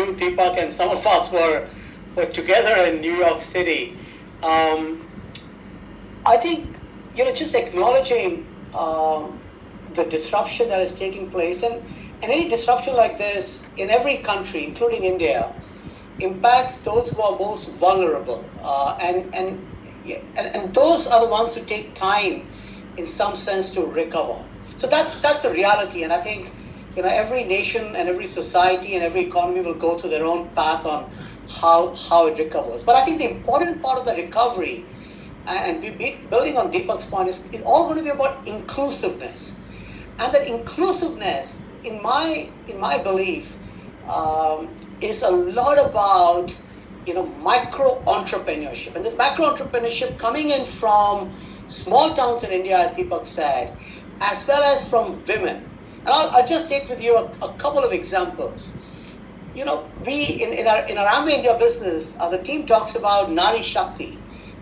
you, Deepak, and some of us were together in New York City. I think, just acknowledging the disruption that is taking place, and any disruption like this in every country, including India, impacts those who are most vulnerable, and those are the ones who take time, in some sense, to recover. So that's the reality, and I think every nation and every society and every economy will go through their own path on how it recovers. But I think the important part of the recovery, and building on Deepak's point, is all going to be about inclusiveness, and that inclusiveness, in my belief, is a lot about micro entrepreneurship, and this micro entrepreneurship coming in from small towns in India, as Deepak said, as well as from women. And I'll just take with you a couple of examples. We in our Amway India business, the team talks about Nari Shakti,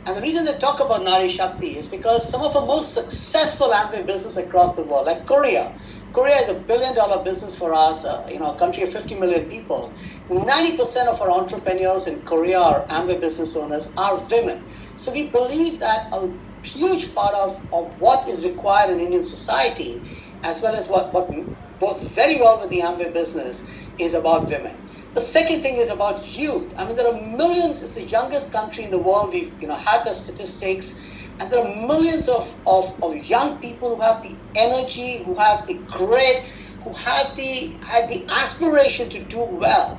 and the reason they talk about Nari Shakti is because some of the most successful Amway business across the world, like Korea is $1 billion business for us, a country of 50 million people. 90% of our entrepreneurs in Korea or Amway business owners are women. So we believe that a huge part of what is required in Indian society, as well as what works very well with the Amway business, is about women. The second thing is about youth. I mean, there are millions. It's the youngest country in the world. We've had the statistics, and there are millions of young people who have the energy, who have the grit, who have the aspiration to do well.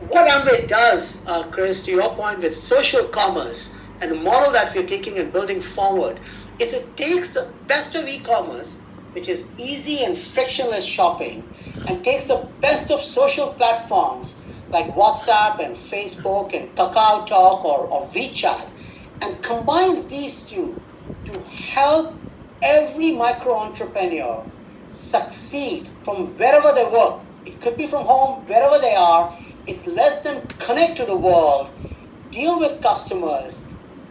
What Amway does, Chris, to your point with social commerce and the model that we're taking and building forward, is it takes the best of e-commerce, which is easy and frictionless shopping, and takes the best of social platforms like WhatsApp and Facebook and Kakao Talk or WeChat, and combines these two to help every micro entrepreneur succeed from wherever they work. It could be from home, wherever they are. It lets them connect to the world, deal with customers,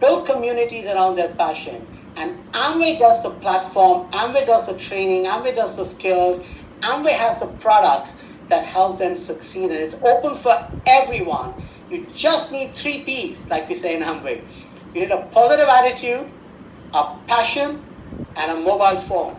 build communities around their passion. And Amway does the platform, Amway does the training, Amway does the skills, Amway has the products that help them succeed. And it's open for everyone. You just need 3 Ps, like we say in Amway. You need a positive attitude, a passion, and a mobile phone.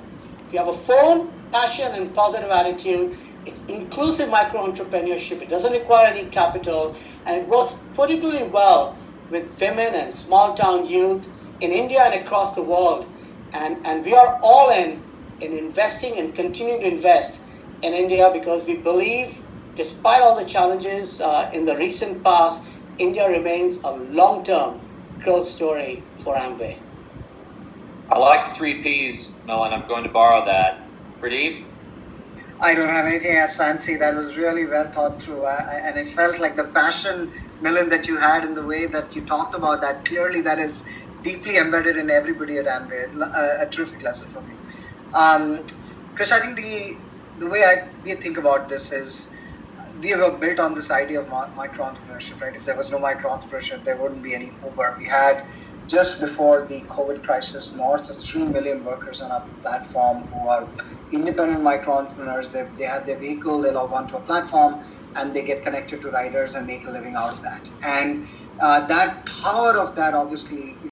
If you have a phone, passion, and positive attitude, it's inclusive micro-entrepreneurship. It doesn't require any capital, and it works particularly well with women and small-town youth in India and across the world. And we are all in investing and continuing to invest in India, because we believe, despite all the challenges in the recent past, India remains a long-term growth story for Amway. I like 3 Ps, Milan. I'm going to borrow that. Pradeep? I don't have anything as fancy. That was really well thought through. And it felt like the passion, Milan, that you had in the way that you talked about that, clearly that is deeply embedded in everybody at Amway. A terrific lesson for me. Chris, I think the way we think about this is we were built on this idea of micro-entrepreneurship, right? If there was no micro-entrepreneurship, there wouldn't be any Uber. We had, just before the COVID crisis, north of 3 million workers on our platform who are independent micro-entrepreneurs. They have their vehicle, they log onto a platform, and they get connected to riders and make a living out of that. And that power of that, obviously,